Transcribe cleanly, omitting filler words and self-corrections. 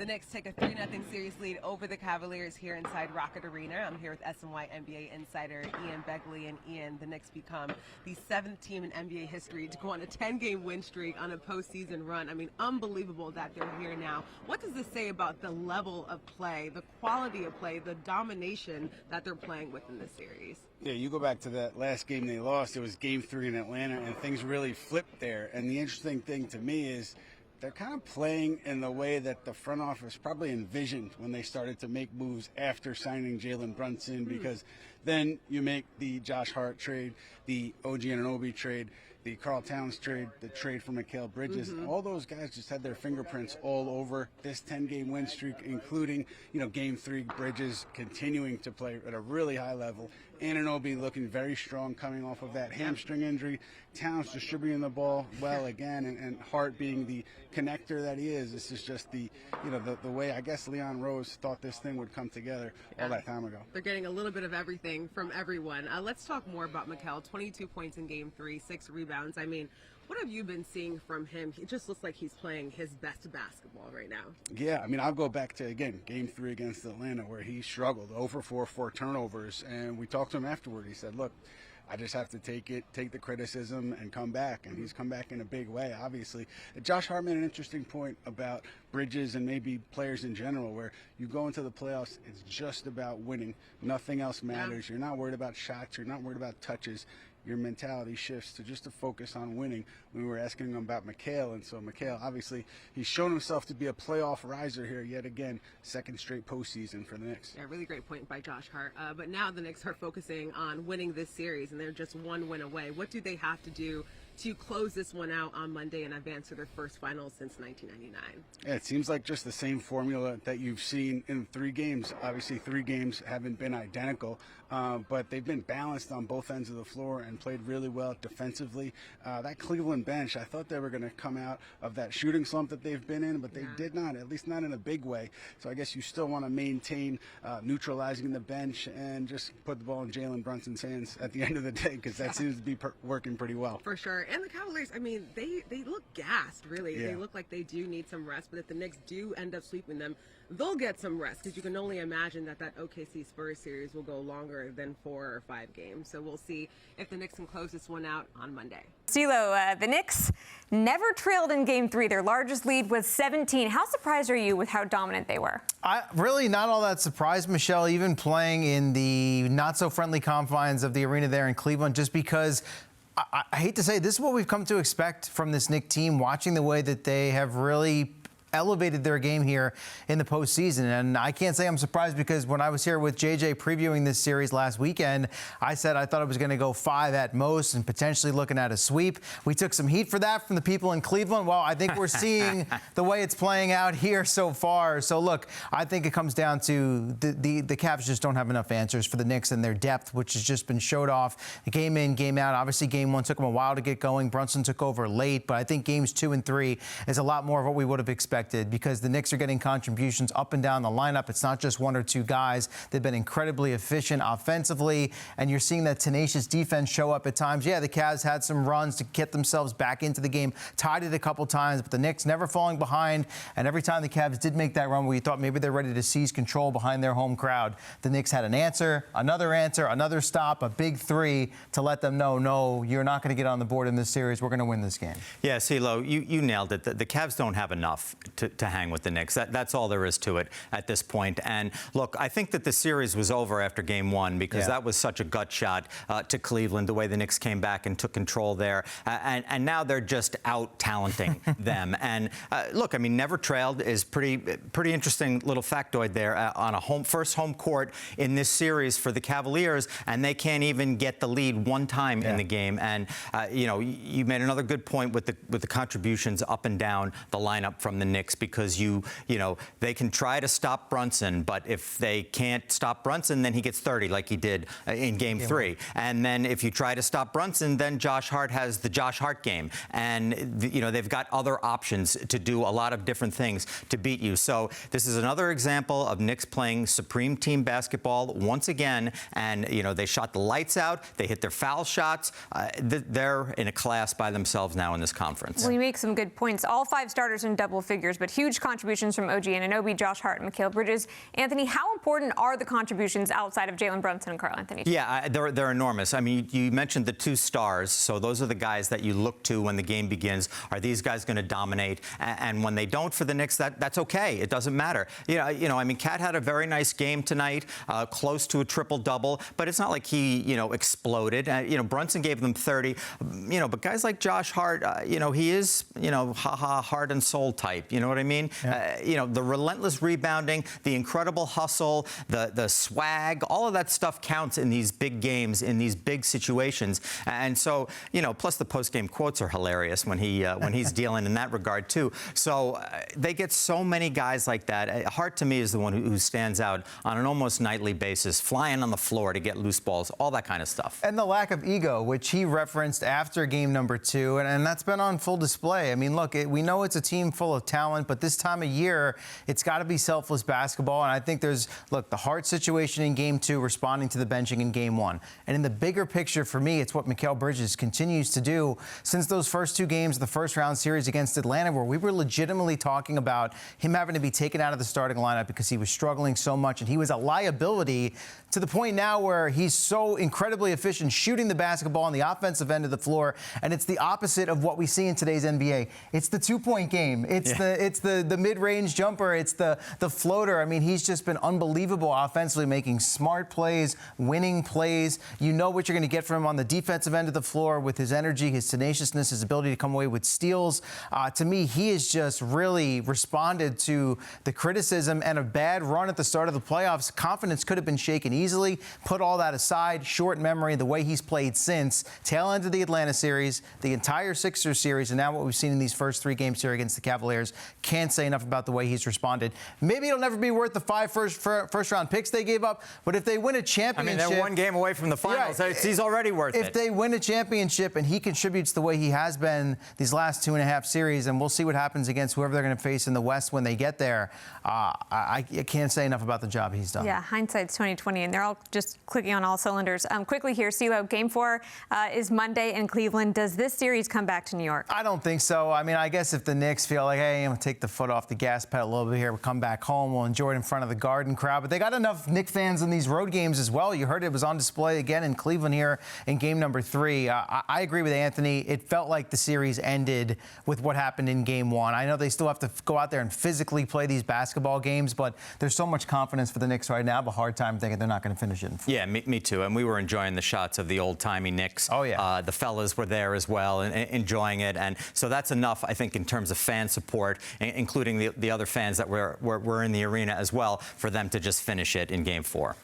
The Knicks take a 3-0 series lead over the Cavaliers here inside Rocket Arena. I'm here with SNY NBA insider Ian Begley. And Ian, the Knicks become the 7th team in NBA history to go on a 10-game win streak on a postseason run. I mean, unbelievable that they're here now. What does this say about the level of play, the quality of play, the domination that they're playing with in this series? Yeah, you go back to that last game they lost. It was Game 3 in Atlanta, and things really flipped there. And the interesting thing to me is they're kind of playing in the way that the front office probably envisioned when they started to make moves after signing Jalen Brunson, because then you make the Josh Hart trade, the OG Anunoby trade, the Karl Towns trade, the trade for Mikal Bridges. All those guys just had their fingerprints all over this 10-game win streak, including, Game 3, Bridges continuing to play at a really high level. Anunoby looking very strong coming off of that hamstring injury. Towns distributing the ball well again, and Hart being the connector that he is. This is just the way I guess Leon Rose thought this thing would come together all that time ago. They're getting a little bit of everything from everyone. Let's talk more about Mikal. 22 points in Game 3, 6 rebounds. I mean, what have you been seeing from him? He just looks like he's playing his best basketball right now. Yeah, I mean, I'll go back to, again, Game 3 against Atlanta where he struggled, 0 for 4 turnovers, and we talked to him afterward. He said, look, I just have to take the criticism and come back, and he's come back in a big way, obviously. Josh Hart made an interesting point about Bridges and maybe players in general, where you go into the playoffs, it's just about winning. Nothing else matters. You're not worried about shots. You're not worried about touches. Your mentality shifts to just to focus on winning. We were asking him about Mikal, and so Mikal, obviously, he's shown himself to be a playoff riser here yet again, second straight postseason for the Knicks. Yeah, really great point by Josh Hart. But now the Knicks are focusing on winning this series, and they're just one win away. What do they have to do to close this one out on Monday and advance to their first finals since 1999? Yeah, it seems like just the same formula that you've seen in 3 games. Obviously, 3 games haven't been identical, but they've been balanced on both ends of the floor and played really well defensively. That Cleveland bench, I thought they were going to come out of that shooting slump that they've been in, but they did not, at least not in a big way. So I guess you still want to maintain neutralizing the bench and just put the ball in Jalen Brunson's hands at the end of the day, because that seems to be working pretty well. For sure. And the Cavaliers, I mean, they look gassed, really. Yeah. They look like they do need some rest, but if the Knicks do end up sweeping them, they'll get some rest, because you can only imagine that OKC Spurs series will go longer than 4 or 5 games. So we'll see if the Knicks can close this one out on Monday. CeeLo, the Knicks never trailed in Game 3. Their largest lead was 17. How surprised are you with how dominant they were? Really not all that surprised, Michelle, even playing in the not-so-friendly confines of the arena there in Cleveland, just because I hate to say, this is what we've come to expect from this Knicks team, watching the way that they have really elevated their game here in the postseason. And I can't say I'm surprised, because when I was here with JJ previewing this series last weekend, I said I thought it was going to go 5 at most and potentially looking at a sweep. We took some heat for that from the people in Cleveland. Well, I think we're seeing the way it's playing out here so far. So look, I think it comes down to the Cavs just don't have enough answers for the Knicks and their depth, which has just been showed off game in, game out. Obviously, Game 1 took them a while to get going. Brunson took over late, but I think Games 2 and 3 is a lot more of what we would have expected, because the Knicks are getting contributions up and down the lineup. It's not just 1 or 2 guys. They've been incredibly efficient offensively, and you're seeing that tenacious defense show up at times. Yeah, the Cavs had some runs to get themselves back into the game, tied it a couple times, but the Knicks never falling behind, and every time the Cavs did make that run where you thought maybe they're ready to seize control behind their home crowd, the Knicks had an answer, another stop, a big 3 to let them know, no, you're not going to get on the board in this series. We're going to win this game. Yeah, CeeLo, you nailed it. The Cavs don't have enough to hang with the Knicks. That's all there is to it at this point. And look, I think that the series was over after Game 1, because that was such a gut shot to Cleveland, the way the Knicks came back and took control there. And now they're just out-talenting them. And look, I mean, never trailed is pretty interesting little factoid there on a first home court in this series for the Cavaliers, and they can't even get the lead one time in the game. And you made another good point with the contributions up and down the lineup from the Knicks, because they can try to stop Brunson, but if they can't stop Brunson, then he gets 30 like he did in Game 3. And then if you try to stop Brunson, then Josh Hart has the Josh Hart game. And, they've got other options to do a lot of different things to beat you. So this is another example of Knicks playing supreme team basketball once again. And, they shot the lights out. They hit their foul shots. They're in a class by themselves now in this conference. Well, you make some good points. All 5 starters in double figures. figures, but huge contributions from OG Anunoby, Josh Hart, and Mikal Bridges. Anthony, how important are the contributions outside of Jalen Brunson and Karl Anthony? Yeah, they're enormous. I mean, you mentioned the two stars, so those are the guys that you look to when the game begins. Are these guys going to dominate? And when they don't for the Knicks, that's okay. It doesn't matter. I mean, Cat had a very nice game tonight, close to a triple-double, but it's not like he, exploded. Brunson gave them 30, but guys like Josh Hart, he is, heart and soul type. You know what I mean? Yeah. The relentless rebounding, the incredible hustle, the swag, all of that stuff counts in these big games, in these big situations. And so, plus the post-game quotes are hilarious when he's dealing in that regard too. So they get so many guys like that. Hart to me is the one who stands out on an almost nightly basis, flying on the floor to get loose balls, all that kind of stuff. And the lack of ego, which he referenced after game number 2, and that's been on full display. I mean, look, we know it's a team full of talent, but this time of year, it's got to be selfless basketball. And I think the Hart situation in game 2, responding to the benching in game 1. And in the bigger picture for me, it's what Mikal Bridges continues to do since those first 2 games of the first round series against Atlanta, where we were legitimately talking about him having to be taken out of the starting lineup because he was struggling so much and he was a liability, to the point now where he's so incredibly efficient shooting the basketball on the offensive end of the floor. And it's the opposite of what we see in today's NBA. It's the 2-point game. It's the mid-range jumper. It's the floater. I mean, he's just been unbelievable offensively, making smart plays, winning plays. You know what you're going to get from him on the defensive end of the floor with his energy, his tenaciousness, his ability to come away with steals. To me, he has just really responded to the criticism and a bad run at the start of the playoffs. Confidence could have been shaken easily. Put all that aside, short memory, the way he's played since, tail end of the Atlanta series, the entire Sixers series, and now what we've seen in these first 3 games here against the Cavaliers. Can't say enough about the way he's responded. Maybe it'll never be worth the 5 first-round picks they gave up, but if they win a championship... I mean, they're 1 game away from the finals. Yeah, he's already worth it. If they win a championship and he contributes the way he has been these last 2.5 series, and we'll see what happens against whoever they're going to face in the West when they get there, I can't say enough about the job he's done. Yeah, hindsight's 20/20, and they're all just clicking on all cylinders. Quickly here, CeeLo, Game 4 is Monday in Cleveland. Does this series come back to New York? I don't think so. I mean, I guess if the Knicks feel like, hey, I'm going to take the foot off the gas pedal a little bit here, we'll come back home, we'll enjoy it in front of the Garden crowd. But they got enough Knicks fans in these road games as well. You heard it was on display again in Cleveland here in game number 3. I agree with Anthony. It felt like the series ended with what happened in game 1. I know they still have to go out there and physically play these basketball games, but there's so much confidence for the Knicks right now. I have a hard time thinking they're not going to finish it in 4. Yeah, me too. And we were enjoying the shots of the old-timey Knicks. Oh, yeah. The fellas were there as well and enjoying it. And so that's enough, I think, in terms of fan support, including the other fans that were in the arena as well, for them to just finish it in Game 4.